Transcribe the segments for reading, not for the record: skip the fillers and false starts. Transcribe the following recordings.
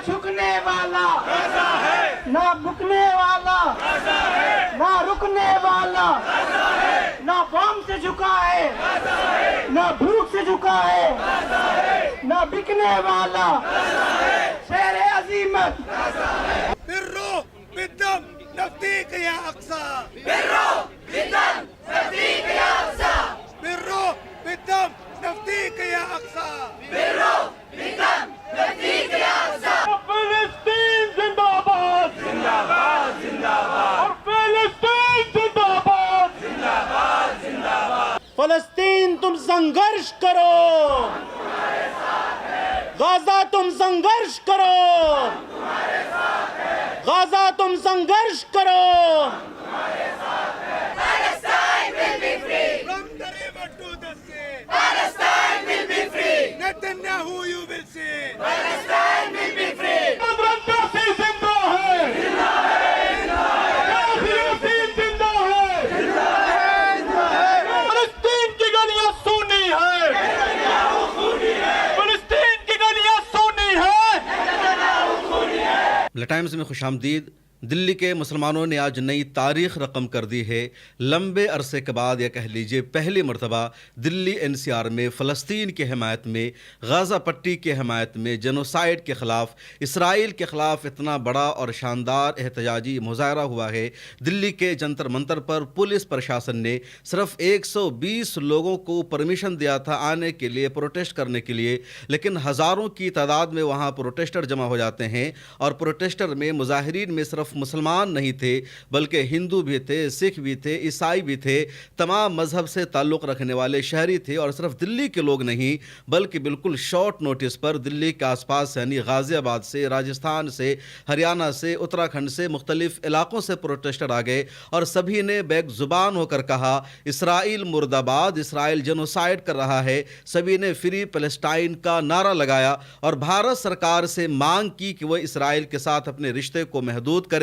झुकने वाला गाज़ा है, ना बुकने वाला गाज़ा है, ना रुकने वाला गाज़ा है, ना बम से झुका है गाज़ा है, ना भूख से झुका है गाज़ा है, ना बिकने वाला शेर अजीमत बिर्रो बिद्दम नज़दीक या अक्सा, बिर्रो बिदम नज़दीक या अक्सा बिर्रो बिद्दम नज़दीक या अक्सा। बिर्रो बिदम नज़दीक या अक्सा फिलिस्तीन जिंदाबाद, जिंदाबाद जिंदाबाद, और फिलिस्तीन जिंदाबाद, जिंदाबाद जिंदाबाद। फलस्तीन तुम संघर्ष करो, गाजा तुम संघर्ष करो, गाजा तुम संघर्ष करो। Palestine will be free From the river to the sea, Palestine will be free Netanyahu you will see. Palestine will be free मदरसा जिंदा है, फिलिस्तीन जिंदा है, फिलिस्तीन की गलियां सूनी है, फिलिस्तीन की गलियां सूनी है। टाइम्स में खुशामदीद। दिल्ली के मुसलमानों ने आज नई तारीख रकम कर दी है। लंबे अरसे के बाद या कह लीजिए पहली मरतबा दिल्ली एनसीआर में फ़लस्तीन की हमायत में, गाज़ा पट्टी की हमायत में, जेनोसाइड के ख़िलाफ़, इसराइल के ख़िलाफ़ इतना बड़ा और शानदार एहतजाजी मुज़ाहरा हुआ है। दिल्ली के जंतर मंतर पर पुलिस प्रशासन ने सिर्फ 120 लोगों को परमिशन दिया था आने के लिए, प्रोटेस्ट करने के लिए, लेकिन हज़ारों की तादाद में वहाँ प्रोटेस्टर जमा हो जाते हैं। और प्रोटेस्टर में मुजाहिरीन में सिर्फ मुसलमान नहीं थे बल्कि हिंदू भी थे, सिख भी थे, ईसाई भी थे, तमाम मजहब से ताल्लुक़ रखने वाले शहरी थे। और सिर्फ दिल्ली के लोग नहीं बल्कि बिल्कुल शॉर्ट नोटिस पर दिल्ली के आसपास यानी गाज़ियाबाद से, राजस्थान से, हरियाणा से, उत्तराखंड से, मुख्तलिफ इलाकों से प्रोटेस्टर आ गए और सभी ने बैक ज़ुबान होकर कहा इसराइल मुर्दाबाद, इसराइल जेनोसाइड कर रहा है। सभी ने फ्री पैलेस्टाइन का नारा लगाया और भारत सरकार से मांग की कि वह इसराइल के साथ अपने रिश्ते को महदूद करे,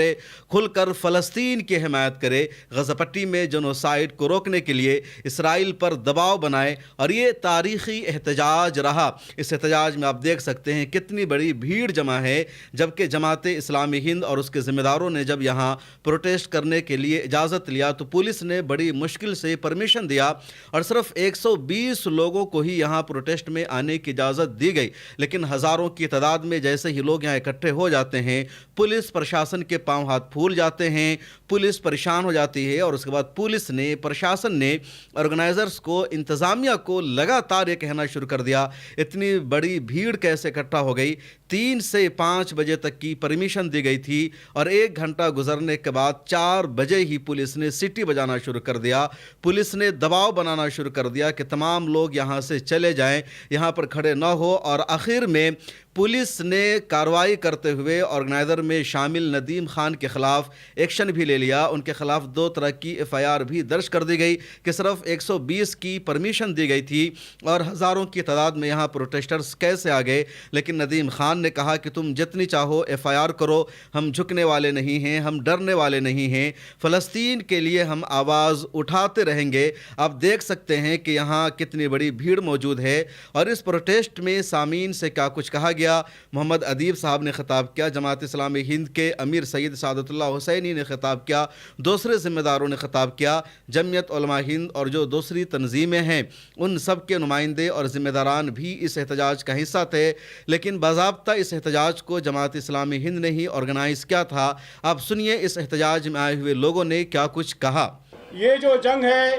खुलकर फ़लस्तीन की हिमायत करे, गाज़ा पट्टी में जेनोसाइड को रोकने के लिए इसराइल पर दबाव बनाए। और ये तारीख़ी एहतजाज रहा। इस एहतजाज में आप देख सकते हैं कितनी बड़ी भीड़ जमा है, जबकि जमात इस्लामी हिंद और उसके ज़िम्मेदारों ने जब यहाँ प्रोटेस्ट करने के लिए इजाज़त लिया तो पुलिस ने बड़ी मुश्किल से परमिशन दिया और सिर्फ 120 लोगों को ही यहाँ प्रोटेस्ट में आने की इजाज़त दी गई। लेकिन हज़ारों की तादाद में जैसे ही लोग यहाँ इकट्ठे हो जाते हैं, पुलिस प्रशासन के पांव हाथ फूल जाते हैं, पुलिस परेशान हो जाती है। और उसके बाद पुलिस ने, प्रशासन ने ऑर्गेनाइजर्स को, इंतज़ामिया को लगातार ये कहना शुरू कर दिया इतनी बड़ी भीड़ कैसे इकट्ठा हो गई। 3 से 5 बजे तक की परमिशन दी गई थी और 1 घंटा गुजरने के बाद 4 बजे ही पुलिस ने सीटी बजाना शुरू कर दिया। पुलिस ने दबाव बनाना शुरू कर दिया कि तमाम लोग यहाँ से चले जाएं, यहाँ पर खड़े न हो। और आखिर में पुलिस ने कार्रवाई करते हुए ऑर्गेनाइज़र में शामिल नदीम खान के ख़िलाफ़ एक्शन भी ले लिया। उनके ख़िलाफ़ 2 तरह की FIR भी दर्ज कर दी गई कि सिर्फ 120 की परमिशन दी गई थी और हज़ारों की तादाद में यहाँ प्रोटेस्टर्स कैसे आ गए। लेकिन नदीम खान ने कहा कि तुम जितनी चाहो FIR करो, हम झुकने वाले नहीं हैं, हम डरने वाले नहीं हैं, फ़लस्तीन के लिए हम आवाज़ उठाते रहेंगे। आप देख सकते हैं कि यहाँ कितनी बड़ी भीड़ मौजूद है। और इस प्रोटेस्ट में सामीन से क्या कुछ कहा गया। मोहम्मद अदीब साहब ने खिताब किया, जमात इस्लामी हिंद के अमीर सैयद सादतुल्लाह हुसैनी ने खिताब किया, दूसरे ज़िम्मेदारों ने खिताब किया, जमियत उलमा हिंद और जो दूसरी तंजीमें हैं उन सब के नुमाइंदे और ज़िम्मेदारान भी इस एहतजाज का हिस्सा थे। लेकिन बाज़ाब्ता इस एहतजाज को जमात इस्लामी हिंद ने ही ऑर्गेनाइज़ किया था। आप सुनिए इस एहतजाज में आए हुए लोगों ने क्या कुछ कहा। ये जो जंग है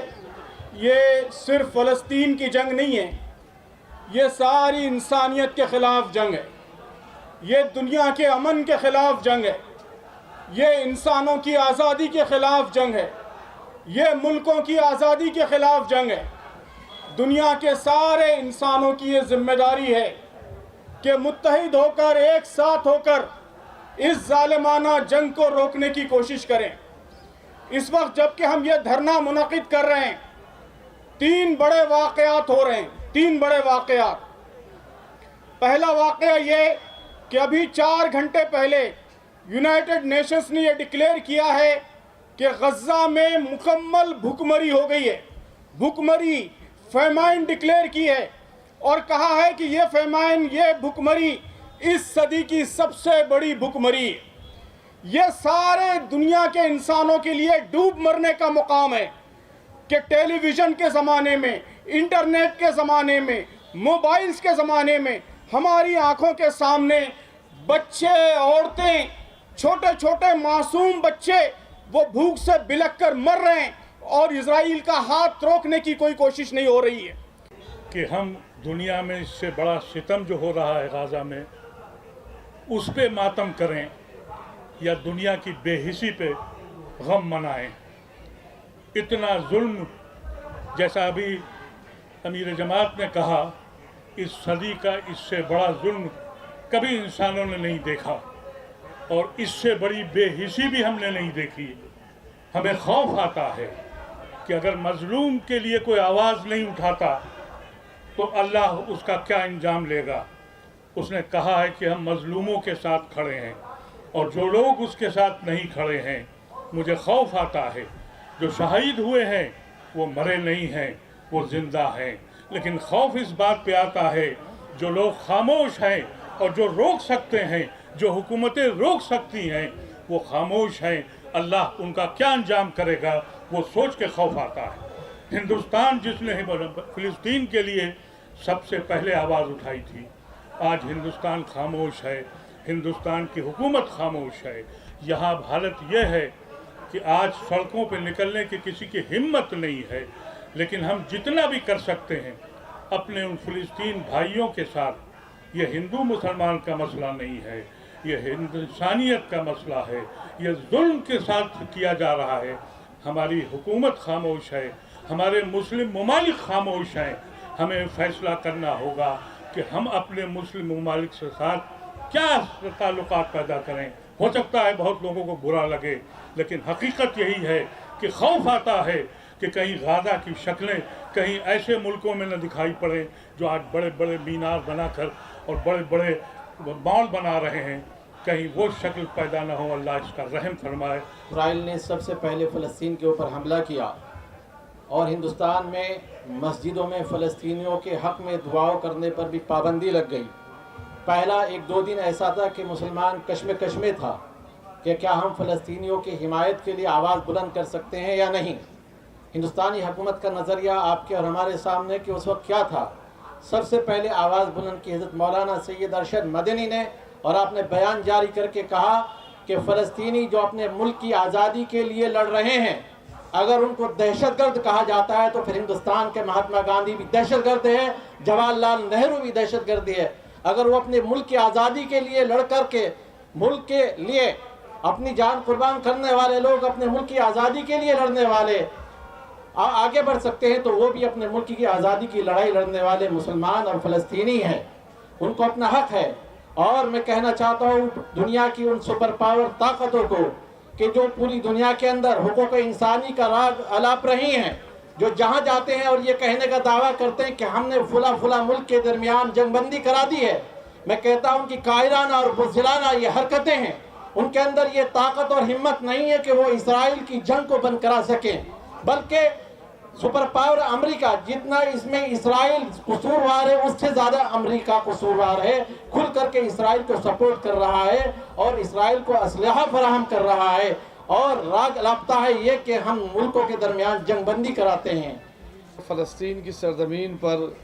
ये सिर्फ फ़लस्तीन की जंग नहीं है, ये सारी इंसानियत के ख़िलाफ़ जंग है, ये दुनिया के अमन के ख़िलाफ़ जंग है, ये इंसानों की आज़ादी के ख़िलाफ़ जंग है, ये मुल्कों की आज़ादी के ख़िलाफ़ जंग है। दुनिया के सारे इंसानों की ये ज़िम्मेदारी है कि मुत्तहिद होकर, एक साथ होकर इस ज़ालिमाना जंग को रोकने की कोशिश करें। इस वक्त जबकि हम ये धरना मुनक़िद कर रहे हैं, 3 बड़े वाक़यात हो रहे हैं, 3 बड़े वाक़यात। पहला वाक़या ये कि अभी 4 घंटे पहले यूनाइटेड नेशंस ने यह डिक्लेयर किया है कि गज़ा में मुकम्मल भुखमरी हो गई है, भुखमरी, फेमाइन डिक्लेयर की है और कहा है कि ये फेमाइन, ये भुखमरी इस सदी की सबसे बड़ी भुखमरी है। ये सारे दुनिया के इंसानों के लिए डूब मरने का मुकाम है कि टेलीविज़न के ज़माने में, इंटरनेट के ज़माने में, मोबाइल्स के ज़माने में हमारी आंखों के सामने बच्चे, औरतें, छोटे छोटे मासूम बच्चे वो भूख से बिलख कर मर रहे हैं और इजराइल का हाथ रोकने की कोई कोशिश नहीं हो रही है। कि हम दुनिया में इससे बड़ा सितम जो हो रहा है गाज़ा में, उस पे मातम करें या दुनिया की बेहिसी पे गम मनाएं। इतना जुल्म, जैसा अभी अमीर जमात ने कहा, इस सदी का इससे बड़ा जुल्म कभी इंसानों ने नहीं देखा और इससे बड़ी बेहिसी भी हमने नहीं देखी। हमें खौफ आता है कि अगर मजलूम के लिए कोई आवाज़ नहीं उठाता तो अल्लाह उसका क्या इंजाम लेगा। उसने कहा है कि हम मजलूमों के साथ खड़े हैं और जो लोग उसके साथ नहीं खड़े हैं, मुझे खौफ आता है। जो शहीद हुए हैं वो मरे नहीं हैं, वो ज़िंदा हैं। लेकिन खौफ इस बात पे आता है जो लोग खामोश हैं और जो रोक सकते हैं, जो हुकूमतें रोक सकती हैं, वो खामोश हैं। अल्लाह उनका क्या अंजाम करेगा, वो सोच के खौफ आता है। हिंदुस्तान जिसने फ़िलिस्तीन के लिए सबसे पहले आवाज़ उठाई थी, आज हिंदुस्तान खामोश है, हिंदुस्तान की हुकूमत खामोश है। यहाँ हालत यह है कि आज सड़कों पे निकलने की किसी की हिम्मत नहीं है। लेकिन हम जितना भी कर सकते हैं अपने उन फ़िलिस्तीन भाइयों के साथ, ये हिंदू मुसलमान का मसला नहीं है, ये इंसानियत का मसला है, ये जुल्म के साथ किया जा रहा है। हमारी हुकूमत खामोश है, हमारे मुस्लिम ममालिक खामोश हैं। हमें फैसला करना होगा कि हम अपने मुस्लिम ममालिक के साथ क्या ताल्लुकात पैदा करें। हो सकता है बहुत लोगों को बुरा लगे, लेकिन हकीकत यही है कि खौफ आता है कि कहीं गाज़ा की शक्लें कहीं ऐसे मुल्कों में न दिखाई पड़े जो आज बड़े बड़े मीनार बनाकर और बड़े बड़े मॉल बना रहे हैं, कहीं वो शक्ल पैदा ना हो। अल्लाह इसका रहम फरमाए। इसराइल ने सबसे पहले फ़लस्तीन के ऊपर हमला किया और हिंदुस्तान में मस्जिदों में फ़लस्तीनियों के हक़ में दुआओं करने पर भी पाबंदी लग गई। पहला 1-2 दिन ऐसा था कि मुसलमान कश्मकश में था कि क्या हम फ़लस्तीनियों की हिमायत के लिए आवाज़ बुलंद कर सकते हैं या नहीं। हिंदुस्तानी हुकूमत का नज़रिया आपके और हमारे सामने कि उस वक्त क्या था। सबसे पहले आवाज़ बुलंद की हज़रत मौलाना सैयद अरशद मदनी ने, और आपने बयान जारी करके कहा कि फ़लस्तीनी जो अपने मुल्क की आज़ादी के लिए लड़ रहे हैं, अगर उनको दहशतगर्द कहा जाता है तो फिर हिंदुस्तान के महात्मा गांधी भी दहशतगर्द है, जवाहरलाल नेहरू भी दहशतगर्द है। अगर वो अपने मुल्क की आज़ादी के लिए लड़ कर के मुल्क के लिए अपनी जान कुर्बान करने वाले लोग, अपने मुल्क की आज़ादी के लिए लड़ने वाले आगे बढ़ सकते हैं, तो वो भी अपने मुल्क की आज़ादी की लड़ाई लड़ने वाले मुसलमान और फ़लस्तीनी हैं, उनको अपना हक़ है। और मैं कहना चाहता हूँ दुनिया की उन सुपर पावर ताकतों को कि जो पूरी दुनिया के अंदर हुकूक इंसानी का राग अलाप रही हैं, जो जहाँ जाते हैं और ये कहने का दावा करते हैं कि हमने फुला फुला मुल्क के दरमियान जंगबंदी करा दी है। मैं कहता हूँ कि कायराना और बुज़दिलाना ये हरकतें हैं, उनके अंदर ये ताकत और हिम्मत नहीं है कि वो इसराइल की जंग को बंद करा सकें। बल्कि सुपर पावर अमेरिका जितना इसमें इसराइल कसूरवार है, उससे ज़्यादा अमेरिका कसूरवार है। खुल करके इसराइल को सपोर्ट कर रहा है और इसराइल को असलहा फराहम कर रहा है, और राग अलापता है ये कि हम मुल्कों के दरमियान जंगबंदी कराते हैं। फ़लस्तीन की सरज़मीन पर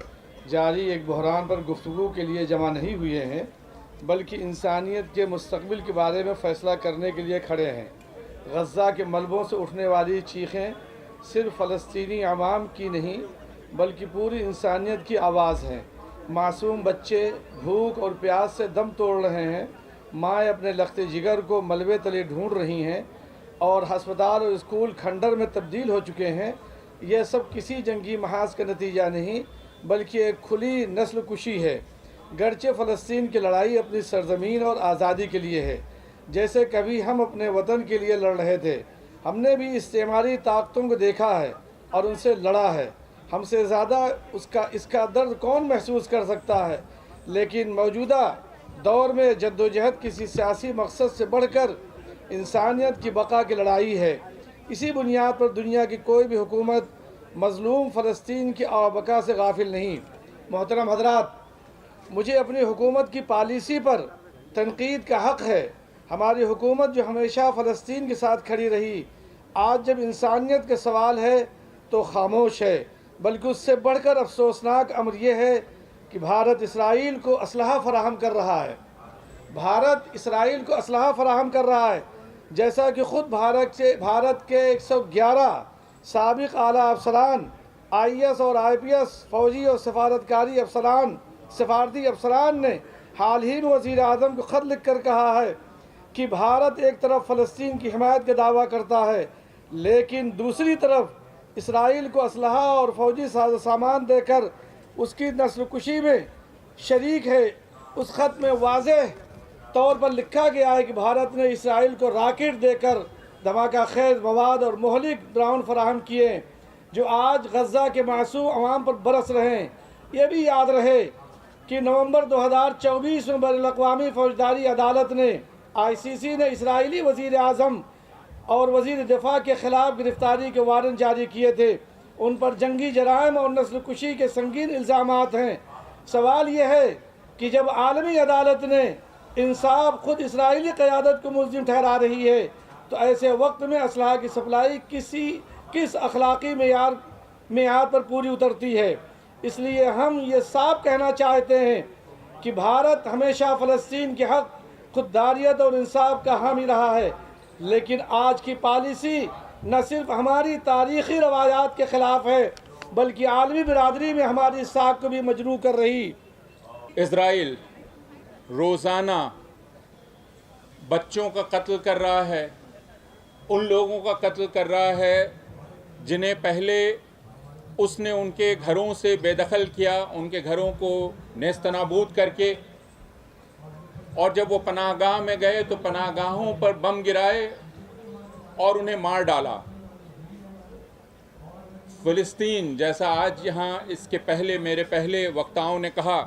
जारी एक बहरान पर गुफ्तगू के लिए जमा नहीं हुए हैं, बल्कि इंसानियत के मुस्तक़बिल के बारे में फ़ैसला करने के लिए खड़े हैं। गज़ा के मलबों से उठने वाली चीखें सिर्फ़ फ़लस्तीनी अवाम की नहीं बल्कि पूरी इंसानियत की आवाज़ हैं। मासूम बच्चे भूख और प्यास से दम तोड़ रहे हैं, माएँ अपने लख्ते जिगर को मलबे तले ढूंढ रही हैं और हस्पताल और स्कूल खंडर में तब्दील हो चुके हैं। यह सब किसी जंगी महाज का नतीजा नहीं बल्कि एक खुली नस्ल कुशी है। गर्चे फ़लस्तीन की लड़ाई अपनी सरज़मीन और आज़ादी के लिए है, जैसे कभी हम अपने वतन के लिए लड़ रहे थे। हमने भी इस्तेमारी ताकतों को देखा है और उनसे लड़ा है। हमसे ज़्यादा इसका दर्द कौन महसूस कर सकता है। लेकिन मौजूदा दौर में जद्दोजहद किसी सियासी मकसद से बढ़कर इंसानियत की बका की लड़ाई है। इसी बुनियाद पर दुनिया की कोई भी हुकूमत मज़लूम फ़लस्तीन की आवबका से गाफिल नहीं। मोहतरम हज़रात, मुझे अपनी हुकूमत की पॉलिसी पर तनकीद का हक़ है। हमारी हुकूमत जो हमेशा फ़लस्तीन के साथ खड़ी रही, आज जब इंसानियत का सवाल है तो खामोश है। बल्कि उससे बढ़कर अफसोसनाक अमर यह है कि भारत इसराइल को असलहा फराहम कर रहा है। भारत इसराइल को असलहा फराहम कर रहा है, जैसा कि ख़ुद भारत के 111 साबिक़ आला अफसरान, IAS और IPS, फ़ौजी और सफारती अफसरान ने हाल ही में वज़ीर आज़म को ख़त लिख कर कहा है कि भारत एक तरफ फ़लस्तीन की हिमायत का दावा करता है, लेकिन दूसरी तरफ इसराइल को असलहा और फ़ौजी सामान देकर उसकी नस्लकुशी में शरीक है। उस ख़त में वाज़ेह तौर पर लिखा गया है कि भारत ने इसराइल को रॉकेट देकर धमाका खेज़ मवाद और मोहलिक ड्रोन फराहम किए जो आज गज़ा के मासूम अवाम पर बरस रहे हैं। ये भी याद रहे कि नवंबर 2024 में बैनुल-अक़वामी फ़ौजदारी अदालत ने ICC ने इसराइली वज़ीर आज़म और वज़ीर दिफ़ा के ख़िलाफ़ गिरफ़्तारी के वारंट जारी किए थे। उन पर जंगी जराइम और नस्लकुशी के संगीन इल्ज़ामात हैं। सवाल यह है कि जब आलमी अदालत ने इंसाफ खुद इसराइली क़यादत को मुल्ज़िम ठहरा रही है, तो ऐसे वक्त में असलहा की सप्लाई किस अखलाक़ी मेयार पर पूरी उतरती है। इसलिए हम ये साफ कहना चाहते हैं कि भारत हमेशा फ़लस्तीन के हक़, खुददारियत और इंसाफ का हामी रहा है, लेकिन आज की पॉलिसी न सिर्फ हमारी तारीख़ी रवायात के ख़िलाफ़ है, बल्कि आलमी बिरादरी में हमारी साख को भी मजरूह कर रही। इज़राइल रोज़ाना बच्चों का कत्ल कर रहा है, उन लोगों का कत्ल कर रहा है जिन्हें पहले उसने उनके घरों से बेदखल किया, उनके घरों को नेस्तनाबूद करके, और जब वो पनाहगाह में गए तो पनाहगाहों पर बम गिराए और उन्हें मार डाला। फ़िलिस्तीन, जैसा आज यहाँ इसके पहले मेरे पहले वक्ताओं ने कहा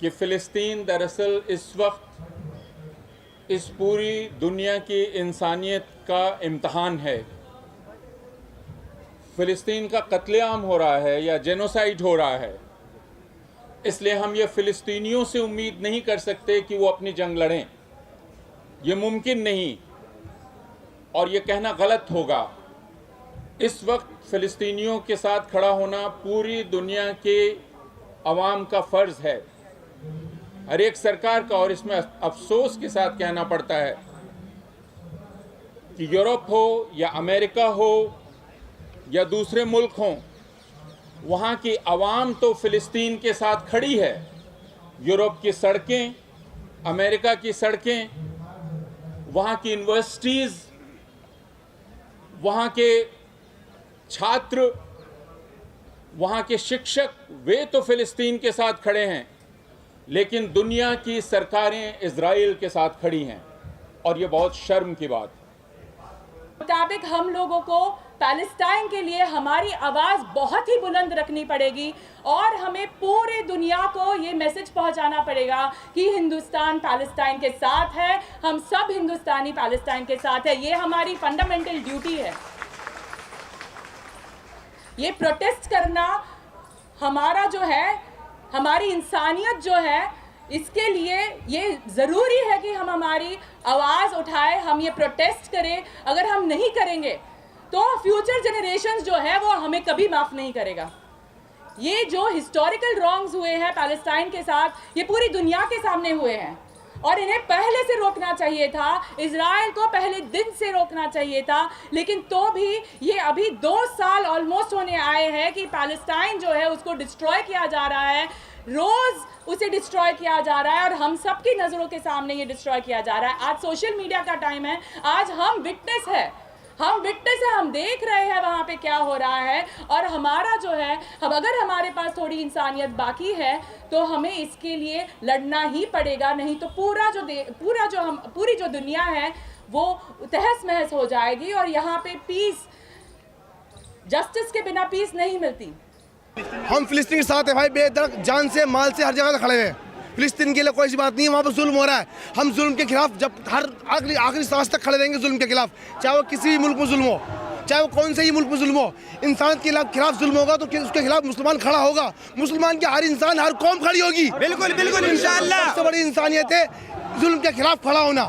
कि फ़िलिस्तीन दरअसल इस वक्त इस पूरी दुनिया की इंसानियत का इम्तहान है। फ़िलिस्तीन का कत्लेआम हो रहा है या जेनोसाइड हो रहा है, इसलिए हम ये फ़िलिस्तीनियों से उम्मीद नहीं कर सकते कि वो अपनी जंग लड़ें। ये मुमकिन नहीं, और ये कहना गलत होगा। इस वक्त फ़िलिस्तीनियों के साथ खड़ा होना पूरी दुनिया के अवाम का फ़र्ज़ है, हर एक सरकार का। और इसमें अफसोस के साथ कहना पड़ता है कि यूरोप हो या अमेरिका हो या दूसरे मुल्क हों, वहाँ की अवाम तो फ़िलिस्तीन के साथ खड़ी है। यूरोप की सड़कें, अमेरिका की सड़कें, वहाँ की यूनिवर्सिटीज़, वहाँ के छात्र, वहाँ के शिक्षक, वे तो फ़िलिस्तीन के साथ खड़े हैं, लेकिन दुनिया की सरकारें इज़राइल के साथ खड़ी हैं, और ये बहुत शर्म की बात है। मुताबिक हम लोगों को पैलेस्टाइन के लिए हमारी आवाज़ बहुत ही बुलंद रखनी पड़ेगी और हमें पूरे दुनिया को ये मैसेज पहुंचाना पड़ेगा कि हिंदुस्तान पैलेस्टाइन के साथ है, हम सब हिंदुस्तानी पैलेस्टाइन के साथ है। ये हमारी फंडामेंटल ड्यूटी है। ये प्रोटेस्ट करना हमारा जो है, हमारी इंसानियत जो है, इसके लिए ये ज़रूरी है कि हम हमारी आवाज़ उठाएं, हम ये प्रोटेस्ट करें। अगर हम नहीं करेंगे तो फ्यूचर जनरेशंस जो है वो हमें कभी माफ़ नहीं करेगा। ये जो हिस्टोरिकल रॉन्ग्स हुए हैं पैलेस्टाइन के साथ, ये पूरी दुनिया के सामने हुए हैं और इन्हें पहले से रोकना चाहिए था। इजराइल को पहले दिन से रोकना चाहिए था, लेकिन तो भी ये अभी 2 साल ऑलमोस्ट होने आए हैं कि पैलेस्टाइन जो है उसको डिस्ट्रॉय किया जा रहा है, रोज़ उसे डिस्ट्रॉय किया जा रहा है और हम सबकी नज़रों के सामने ये डिस्ट्रॉय किया जा रहा है। आज सोशल मीडिया का टाइम है, आज हम विटनेस है, हम देख रहे हैं वहाँ पे क्या हो रहा है। और हमारा जो है, अब अगर हमारे पास थोड़ी इंसानियत बाकी है तो हमें इसके लिए लड़ना ही पड़ेगा, नहीं तो पूरी जो दुनिया है वो तहस महस हो जाएगी और यहाँ पे पीस, जस्टिस के बिना पीस नहीं मिलती। हम फिलिस्तीन के साथ है भाई, बेदरक जान से माल से हर जगह खड़े हैं। फिलिस्तीन के लिए कोई ऐसी बात नहीं है, वहाँ पर जुल्म हो रहा है। हम जुल्म के खिलाफ जब हर आखिरी सांस तक खड़े रहेंगे, जुल्म के खिलाफ, चाहे वो किसी भी मुल्क में जुल्म हो। चाहे वो कौन से ही मुल्क में जुल्म हो, इंसानियत के खिलाफ जुल्म होगा तो उसके खिलाफ मुसलमान खड़ा होगा। मुसलमान के हर इंसान, हर कौम खड़ी होगी। बिल्कुल बिल्कुल इंशाअल्लाह। सबसे बड़ी इंसानियत है जुल्म के खिलाफ खड़ा होना।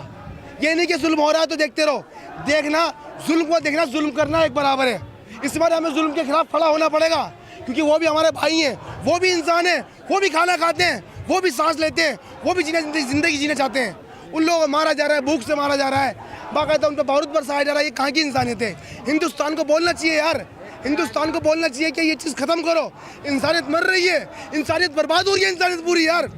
ये नहीं कि जुल्म हो रहा है तो देखते रहो, देखना जुल्म को देखना, जुल्म करना एक बराबर है। इस बार हमें जुल्म के खिलाफ खड़ा होना पड़ेगा, क्योंकि वो भी हमारे भाई हैं, वो भी इंसान हैं, वो भी खाना खाते हैं, वो भी सांस लेते हैं, वो भी जिंदगी जीना चाहते हैं। उन लोगों को मारा जा रहा है, भूख से मारा जा रहा है, बाकायदा उन पर बारूद बरसाया जा रहा है। ये कहाँ की इंसानियत है? हिंदुस्तान को बोलना चाहिए यार, हिंदुस्तान को बोलना चाहिए कि ये चीज़ ख़त्म करो। इंसानियत मर रही है, इंसानियत बर्बाद हो रही है, इंसानियत पूरी यार।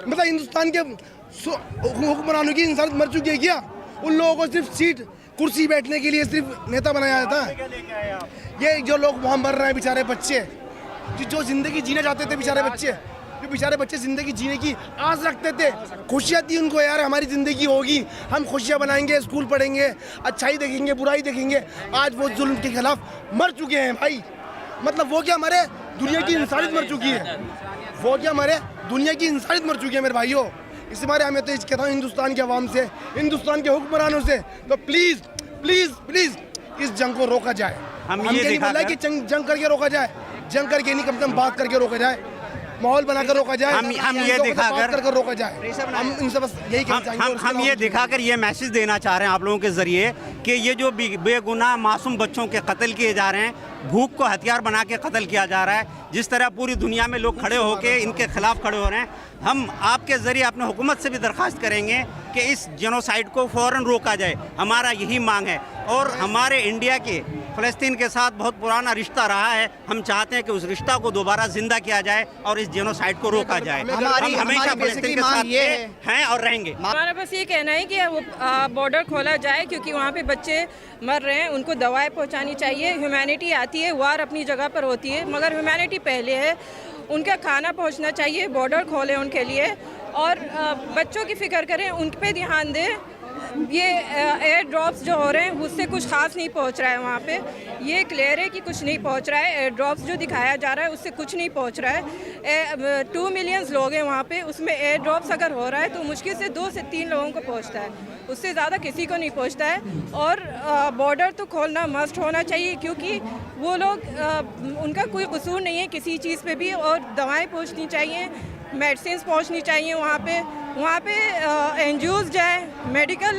मतलब हिंदुस्तान के हुक्मरानों की इंसानियत मर चुकी है क्या? उन लोगों को सिर्फ सीट कुर्सी बैठने के लिए सिर्फ नेता बनाया जाता है। ये जो लोग वहाँ मर रहे हैं बेचारे बच्चे, जो ज़िंदगी जीना चाहते थे बेचारे बच्चे, जो बेचारे बच्चे ज़िंदगी जीने की आस रखते थे, खुशियाँ थी उनको यार हमारी ज़िंदगी होगी, हम खुशियाँ बनाएंगे, स्कूल पढ़ेंगे, अच्छाई देखेंगे, बुराई देखेंगे। आज वो जुल्म के खिलाफ मर चुके हैं भाई। मतलब वो क्या हमारे दुनिया की इंसानियत मर चुकी है, वो क्या हमारे दुनिया की इंसानियत मर चुकी है मेरे भाइयों। इस बारे हमें तो कहता हूँ हिंदुस्तान के अवाम से, हिंदुस्तान के हुक्मरानों से, तो प्लीज़ प्लीज़ प्लीज़ इस जंग को रोका जाए। हम ये नहीं बोला कि जंग करके रोका जाए, जंग करके नहीं, कम से कम बात करके रोका जाए, माहौल बनाकर रोका जाए, हम ये दिखाकर रोका जाए। हम इनसे बस यही कहना चाहेंगे। हम ये दिखाकर ये मैसेज देना चाह रहे हैं आप लोगों के ज़रिए कि ये जो बेगुनाह मासूम बच्चों के कत्ल किए जा रहे हैं, भूख को हथियार बना के कत्ल किया जा रहा है, जिस तरह पूरी दुनिया में लोग खड़े होकर इनके खिलाफ खड़े हो रहे हैं, हम आपके ज़रिए अपने हुकूमत से भी दरख्वास्त करेंगे कि इस जेनोसाइड को फ़ौरन रोका जाए। हमारा यही मांग है। और हमारे इंडिया के फ़लस्तीन के साथ बहुत पुराना रिश्ता रहा है, हम चाहते हैं कि उस रिश्ता को दोबारा ज़िंदा किया जाए और इस जेनोसाइड को रोका जाए। हम हमेशा फ़लस्तीन के साथ हैं और रहेंगे। हमारा बस ये कहना है कि वो बॉर्डर खोला जाए, क्योंकि वहाँ पे बच्चे मर रहे हैं, उनको दवाएं पहुँचानी चाहिए। ह्यूमैनिटी आती है, वार अपनी जगह पर होती है, मगर ह्यूमैनिटी पहले है। उनका खाना पहुँचना चाहिए, बॉर्डर खोलें उनके लिए और बच्चों की फ़िक्र करें, उन पे ध्यान दें। ये एयर ड्रॉप्स जो हो रहे हैं उससे कुछ खास नहीं पहुंच रहा है वहाँ पे, ये क्लियर है कि कुछ नहीं पहुंच रहा है। एयर ड्रॉप्स जो दिखाया जा रहा है उससे कुछ नहीं पहुंच रहा है। 2 मिलियन लोग हैं वहाँ पे, उसमें एयर ड्रॉप्स अगर हो रहा है तो मुश्किल से 2 से 3 लोगों को पहुँचता है, उससे ज़्यादा किसी को नहीं पहुँचता है। और बॉर्डर तो खोलना मस्ट होना चाहिए, क्योंकि वो लोग उनका कोई कसूर नहीं है किसी चीज़ पे भी, और दवाएँ पहुँचनी चाहिए, मेडिसिन पहुँचनी चाहिए वहाँ पे NGOs जाए, मेडिकल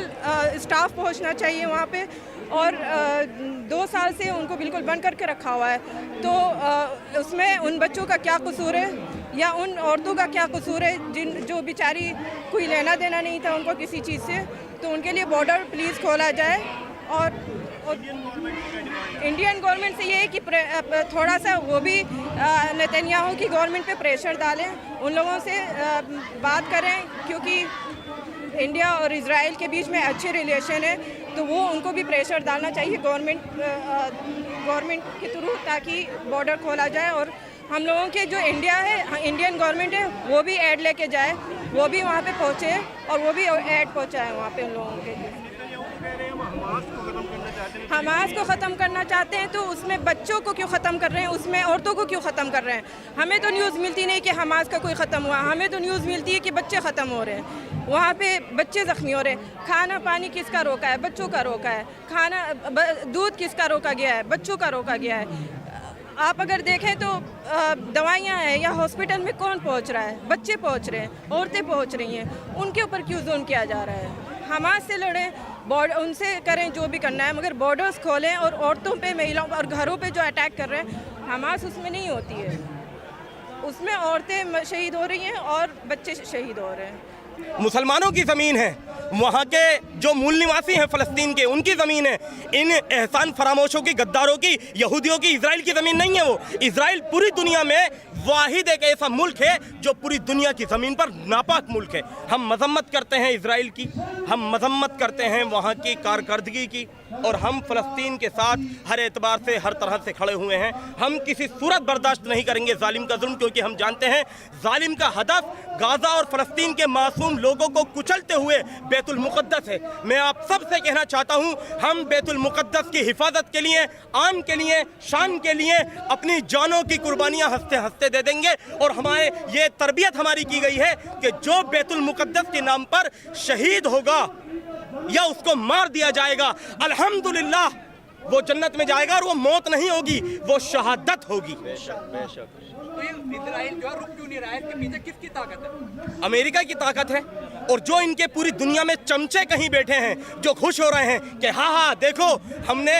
स्टाफ पहुँचना चाहिए वहाँ पे। और 2 साल से उनको बिल्कुल बंद करके रखा हुआ है, तो उसमें उन बच्चों का क्या कसूर है या उन औरतों का क्या कसूर है जो बेचारी कोई लेना देना नहीं था उनको किसी चीज़ से। तो उनके लिए बॉर्डर प्लीज़ खोला जाए। और इंडियन गवर्नमेंट से ये है कि थोड़ा सा वो भी नेतन्याहू की गवर्नमेंट पे प्रेशर डालें, उन लोगों से बात करें, क्योंकि इंडिया और इजराइल के बीच में अच्छे रिलेशन है, तो वो उनको भी प्रेशर डालना चाहिए गवर्नमेंट के थ्रू, ताकि बॉर्डर खोला जाए। और हम लोगों के जो इंडियन गवर्नमेंट है वो भी ऐड लेके जाए, वो भी वहाँ पे पहुँचे और वो भी ऐड पहुँचाए वहाँ पे उन लोगों के लिए। हमास को ख़त्म करना चाहते हैं तो उसमें बच्चों को क्यों ख़त्म कर रहे हैं, उसमें औरतों को क्यों ख़त्म कर रहे हैं? हमें तो न्यूज़ मिलती नहीं कि हमास का कोई ख़त्म हुआ, हमें तो न्यूज़ मिलती है कि बच्चे ख़त्म हो रहे हैं, वहाँ पे बच्चे ज़ख्मी हो रहे हैं। खाना पानी किसका रोका है? बच्चों का रोका है। दूध किसका रोका गया है? बच्चों का रोका गया है। आप अगर देखें तो दवाइयाँ हैं या हॉस्पिटल में कौन पहुँच रहा है? बच्चे पहुँच रहे हैं, औरतें पहुँच रही हैं, उनके ऊपर क्यों जुल्म किया जा रहा है? हमास से लड़ें, उनसे करें जो भी करना है, मगर बॉर्डर्स खोलें। और औरतों पे, महिलाओं और घरों पे जो अटैक कर रहे हैं, हमास उसमें नहीं होती है, उसमें औरतें शहीद हो रही हैं और बच्चे शहीद हो रहे हैं। मुसलमानों की ज़मीन है, वहाँ के जो मूल निवासी हैं फ़लस्तीन के, उनकी ज़मीन है। इन एहसान फरामोशों की, गद्दारों की, यहूदियों की इजराइल की ज़मीन नहीं है वो। इजराइल पूरी दुनिया में वाहिद एक ऐसा मुल्क है जो पूरी दुनिया की ज़मीन पर नापाक मुल्क है। हम मजम्मत करते हैं इजराइल की, हम मजम्मत करते हैं वहाँ की कारकर्दगी की, और हम फ़लस्तीन के साथ हर एतबार से, हर तरह से खड़े हुए हैं। हम किसी सूरत बर्दाश्त नहीं करेंगे जालिम का जुल्म, क्योंकि हम जानते हैं जालिम का हदफ गाज़ा और फ़लस्तीन के मासूम लोगों को कुचलते हुए बैतुल मुक़द्दस है। मैं आप सब से कहना चाहता हूँ, हम बैतुल मुक़द्दस की हिफाजत के लिए, आन के लिए, शान के लिए अपनी जानों की कुर्बानियाँ हंसते हंसते दे देंगे। और हमारे ये तरबियत हमारी की गई है कि जो बैतुल मुक़द्दस के नाम पर शहीद होगा या उसको मार दिया जाएगा, अल्हम्दुलिल्लाह वो जन्नत में जाएगा और वो मौत नहीं होगी, वो शहादत होगी। तो ये इजराइल जो रुक क्यों नहीं रहा है, इसके पीछे किसकी ताकत है? अमेरिका की ताकत है, और जो इनके पूरी दुनिया में चमचे कहीं बैठे हैं जो खुश हो रहे हैं कि हाँ देखो हमने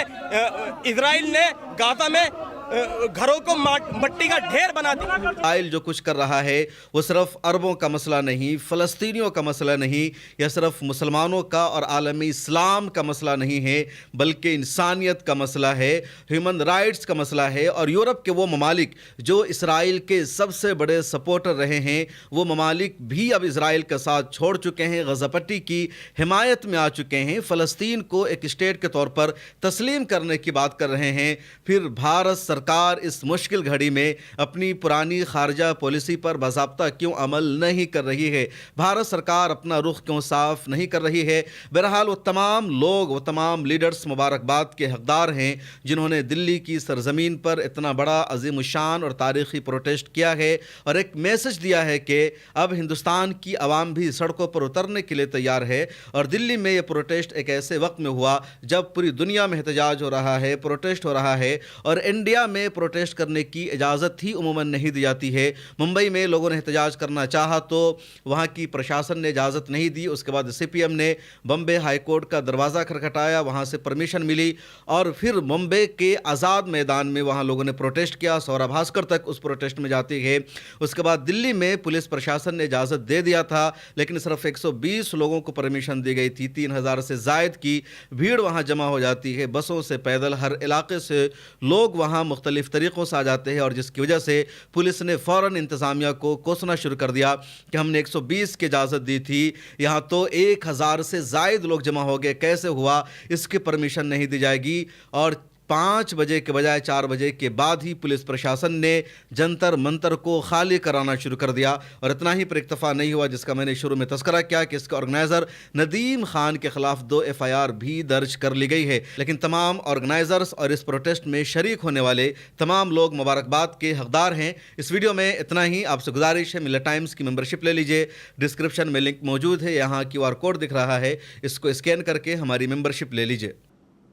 इजराइल ने गाजा में घरों को मट्टी का ढेर बना दिया। इजराइल जो कुछ कर रहा है वो सिर्फ अरबों का मसला नहीं, फ़लस्तीनियों का मसला नहीं, या सिर्फ मुसलमानों का और आलमी इस्लाम का मसला नहीं है, बल्कि इंसानियत का मसला है, ह्यूमन राइट्स का मसला है। और यूरोप के वो ममालिक जो इसराइल के सबसे बड़े सपोर्टर रहे हैं, वो ममालिक भी अब इसराइल का साथ छोड़ चुके हैं, गज़ा पट्टी की हिमायत में आ चुके हैं, फ़लस्तीन को एक स्टेट के तौर पर तस्लीम करने की बात कर रहे हैं। फिर भारत सरकार इस मुश्किल घड़ी में अपनी पुरानी खारजा पॉलिसी पर बाज़ाब्ता क्यों अमल नहीं कर रही है? भारत सरकार अपना रुख क्यों साफ नहीं कर रही है? बहरहाल वो तमाम लोग, वो तमाम लीडर्स मुबारकबाद के हकदार हैं जिन्होंने दिल्ली की सरजमीन पर इतना बड़ा अजीम शान और तारीख़ी प्रोटेस्ट किया है और एक मैसेज दिया है कि अब हिंदुस्तान की आवाम भी सड़कों पर उतरने के लिए तैयार है। और दिल्ली में ये प्रोटेस्ट एक ऐसे वक्त में हुआ जब पूरी दुनिया में एहतजाज हो रहा है, प्रोटेस्ट हो रहा है, और इंडिया में प्रोटेस्ट करने की इजाज़त ही उमूमन नहीं दी जाती है। मुंबई में लोगों ने एहतजाज करना चाहा तो वहाँ की प्रशासन ने इजाज़त नहीं दी। उसके बाद CPM ने बम्बे हाई कोर्ट का दरवाज़ा खटखटाया, वहाँ से परमिशन मिली, और फिर मुंबई के आज़ाद मैदान में वहाँ लोगों ने प्रोटेस्ट किया। सौरभ भास्कर तक उस प्रोटेस्ट में जाती है। उसके बाद दिल्ली में पुलिस प्रशासन ने इजाज़त दे दिया था, लेकिन सिर्फ 120 लोगों को परमिशन दी गई थी। 3000 से ज़ायद की भीड़ वहाँ जमा हो जाती है, बसों से, पैदल, हर इलाके से लोग वहाँ मुख्तलिफ तरीक़ों से आ जाते हैं, और जिसकी वजह से पुलिस ने फ़ौरन इंतज़ामिया को कोसना शुरू कर दिया कि हमने 120 की इजाज़त दी थी, यहाँ तो 1000 से ज़ायद लोग जमा हो गए, कैसे हुआ? इसकी परमिशन नहीं दी जाएगी। और 5 बजे के बजाय 4 बजे के बाद ही पुलिस प्रशासन ने जंतर मंतर को खाली कराना शुरू कर दिया। और इतना ही पर इक्तफा नहीं हुआ, जिसका मैंने शुरू में तस्करा किया कि इसके ऑर्गेनाइज़र नदीम खान के ख़िलाफ़ 2 FIR भी दर्ज कर ली गई है। लेकिन तमाम ऑर्गेनाइज़र्स और इस प्रोटेस्ट में शरीक होने वाले तमाम लोग मुबारकबाद के हकदार हैं। इस वीडियो में इतना ही। आपसे गुजारिश है, मिल्लत टाइम्स की मेंबरशिप ले लीजिए, डिस्क्रिप्शन में लिंक मौजूद है, यहाँ QR कोड दिख रहा है, इसको स्कैन करके हमारी मेंबरशिप ले लीजिए।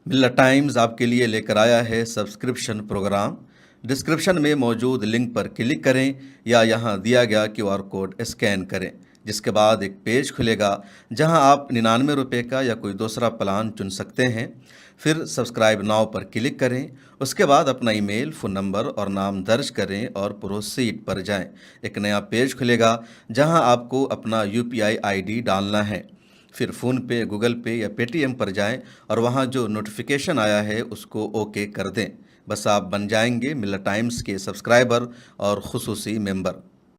मिल्लत टाइम्स आपके लिए लेकर आया है सब्सक्रिप्शन प्रोग्राम। डिस्क्रिप्शन में मौजूद लिंक पर क्लिक करें या यहाँ दिया गया QR कोड स्कैन करें, जिसके बाद एक पेज खुलेगा जहाँ आप 99 रुपये का या कोई दूसरा प्लान चुन सकते हैं। फिर सब्सक्राइब नाउ पर क्लिक करें, उसके बाद अपना ईमेल, फ़ोन नंबर और नाम दर्ज करें और प्रोसीड पर जाएं। एक नया पेज खुलेगा जहां आपको अपना UPI ID डालना है। फिर फ़ोनपे, गूगल पे या Paytm पर जाएं और वहां जो नोटिफिकेशन आया है उसको ओके कर दें। बस आप बन जाएंगे मिल्लत टाइम्स के सब्सक्राइबर और खुसूसी मेंबर।